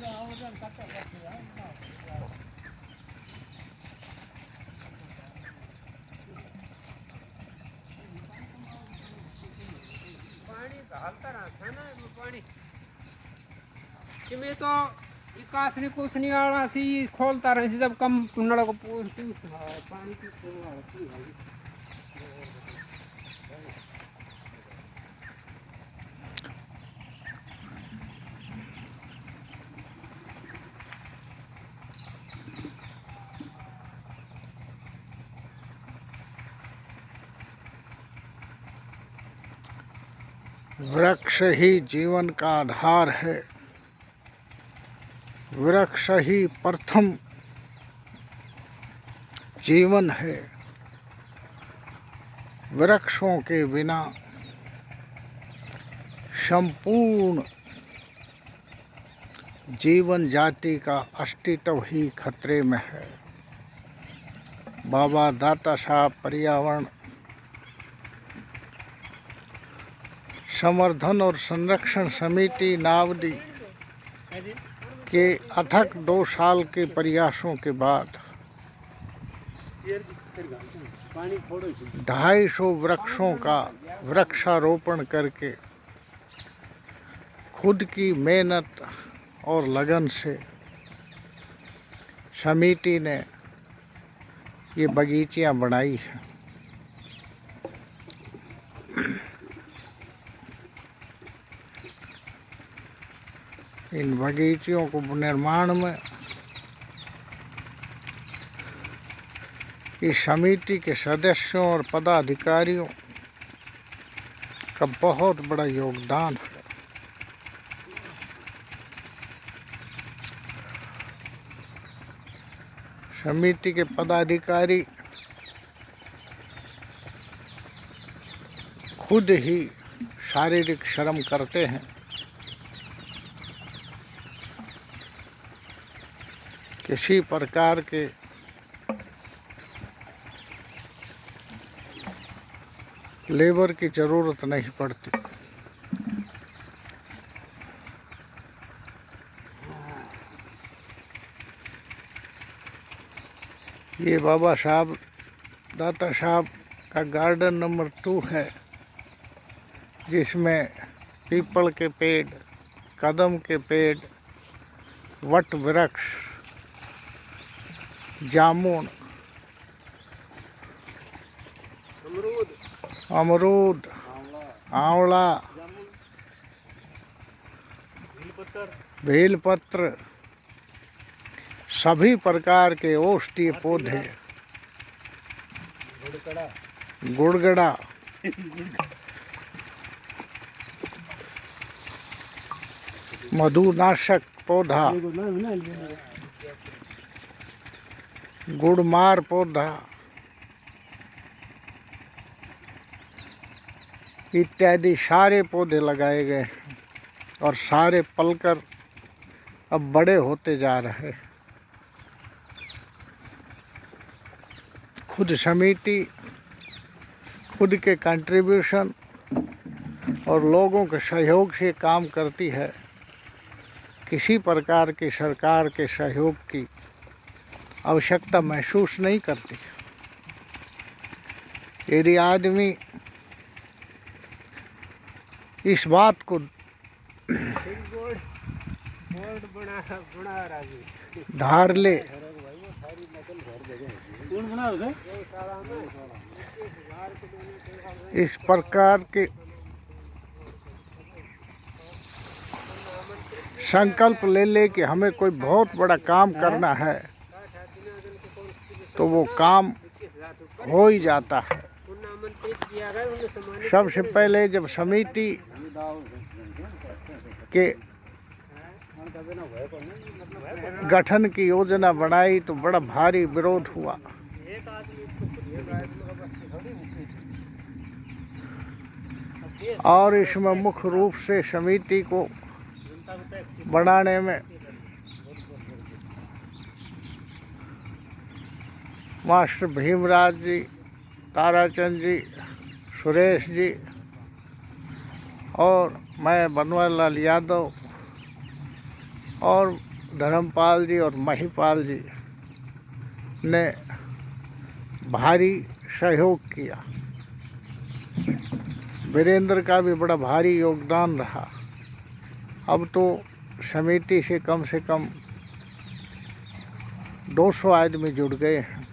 पानी डालता रहता है ना पानी कि मैं तो विकास नहीं कुछ नहीं आड़ा सी खोलता रहे जब कम नल को पानी की वृक्ष ही जीवन का आधार है। वृक्ष ही प्रथम जीवन है। वृक्षों के बिना संपूर्ण जीवन जाति का अस्तित्व ही खतरे में है। बाबा दाता साहब पर्यावरण संवर्धन और संरक्षण समिति नावदी के अथक 2 साल के प्रयासों के बाद 250 वृक्षों का वृक्षारोपण करके खुद की मेहनत और लगन से समिति ने ये बगीचियां बनाई हैं। इन बगीचों को निर्माण में इस समिति के सदस्यों और पदाधिकारियों का बहुत बड़ा योगदान है। समिति के पदाधिकारी खुद ही शारीरिक श्रम करते हैं। किसी प्रकार के लेबर की जरूरत नहीं पड़ती। ये बाबा साहब दाता साहब का गार्डन नंबर 2 है, जिसमें पीपल के पेड़, कदम के पेड़, वट वृक्ष, जामुन, अमरूद, आंवला, बेलपत्र, सभी प्रकार के औषधीय पौधे, गुड़गड़ा, मधुनाशक पौधा, गुड़मार पौधा इत्यादि सारे पौधे लगाए गए हैं और सारे पलकर अब बड़े होते जा रहे हैं। खुद समिति खुद के कंट्रीब्यूशन और लोगों के सहयोग से काम करती है। किसी प्रकार की सरकार के सहयोग की आवश्यकता महसूस नहीं करती। यदि आदमी इस बात को धार ले इस प्रकार के संकल्प ले ले कि हमें कोई बहुत बड़ा काम करना है, तो वो काम हो ही जाता है। सबसे पहले जब समिति के गठन की योजना बनाई तो बड़ा भारी विरोध हुआ। और इसमें मुख्य रूप से समिति को बनाने में मास्टर भीमराज जी, ताराचंद जी, सुरेश जी और मैं बनवारीलाल यादव और धर्मपाल जी और महिपाल जी ने भारी सहयोग किया। वीरेंद्र का भी बड़ा भारी योगदान रहा। अब तो समिति से कम 200 आदमी जुड़ गए हैं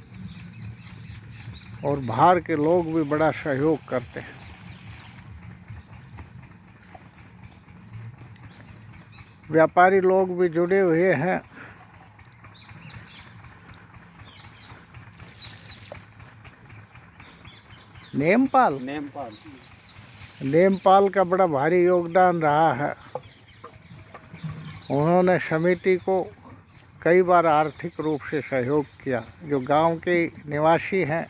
और बाहर के लोग भी बड़ा सहयोग करते हैं। व्यापारी लोग भी जुड़े हुए हैं। नेमपाल का बड़ा भारी योगदान रहा है। उन्होंने समिति को कई बार आर्थिक रूप से सहयोग किया। जो गांव के निवासी हैं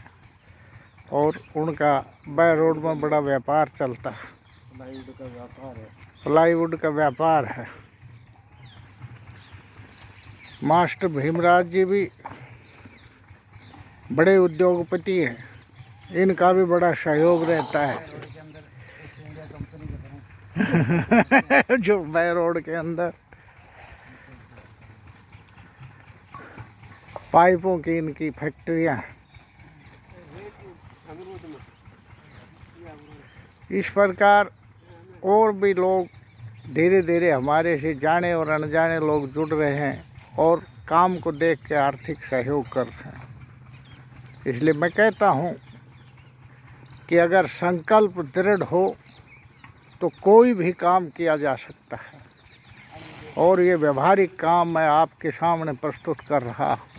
और उनका बाय रोड में बड़ा व्यापार चलता है, प्लाईवुड का व्यापार है। मास्टर भीमराज जी भी बड़े उद्योगपति हैं, इनका भी बड़ा सहयोग रहता है। जो बाय रोड के अंदर पाइपों की इनकी फैक्ट्रियां हैं। इस प्रकार और भी लोग धीरे धीरे हमारे से जाने और अनजाने लोग जुड़ रहे हैं और काम को देख के आर्थिक सहयोग कर रहे हैं। इसलिए मैं कहता हूँ कि अगर संकल्प दृढ़ हो तो कोई भी काम किया जा सकता है। और ये व्यवहारिक काम मैं आपके सामने प्रस्तुत कर रहा हूँ।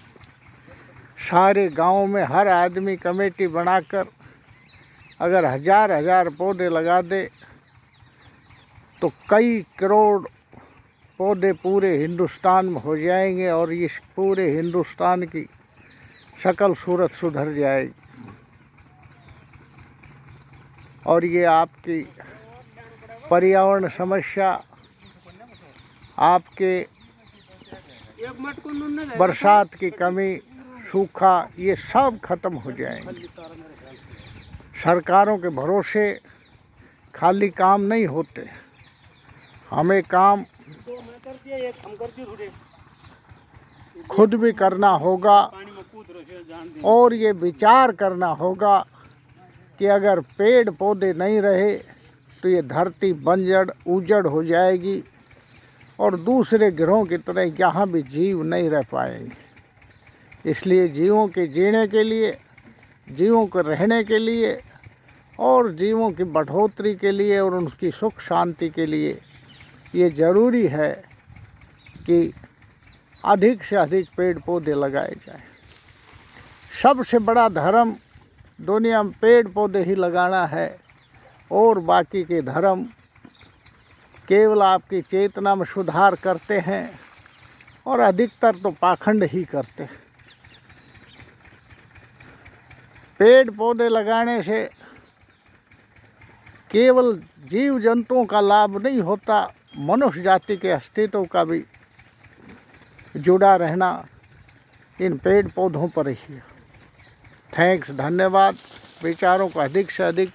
सारे गांव में हर आदमी कमेटी बनाकर अगर हजार पौधे लगा दे तो कई करोड़ पौधे पूरे हिंदुस्तान में हो जाएंगे और इस पूरे हिंदुस्तान की शकल सूरत सुधर जाएगी। और ये आपकी पर्यावरण समस्या, आपके बरसात की कमी, सूखा, ये सब खत्म हो जाएंगे। सरकारों के भरोसे खाली काम नहीं होते, हमें काम खुद भी करना होगा और ये विचार करना होगा कि अगर पेड़ पौधे नहीं रहे तो ये धरती बंजर उजड़ हो जाएगी और दूसरे ग्रहों की तरह यहाँ भी जीव नहीं रह पाएंगे। इसलिए जीवों के जीने के लिए, जीवों को रहने के लिए और जीवों की बढ़ोतरी के लिए और उनकी सुख शांति के लिए ये ज़रूरी है कि अधिक से अधिक पेड़ पौधे लगाए जाएं। सबसे बड़ा धर्म दुनिया में पेड़ पौधे ही लगाना है और बाकी के धर्म केवल आपकी चेतना में सुधार करते हैं और अधिकतर तो पाखंड ही करते हैं। पेड़ पौधे लगाने से केवल जीव जंतुओं का लाभ नहीं होता, मनुष्य जाति के अस्तित्व का भी जुड़ा रहना इन पेड़ पौधों पर ही है। थैंक्स, धन्यवाद। विचारों को अधिक से अधिक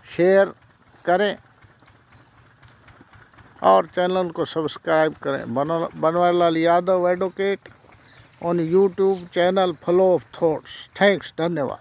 शेयर करें और चैनल को सब्सक्राइब करें। Banwarilal Yadav advocate on YouTube channel flow of thoughts. Thanks, धन्यवाद।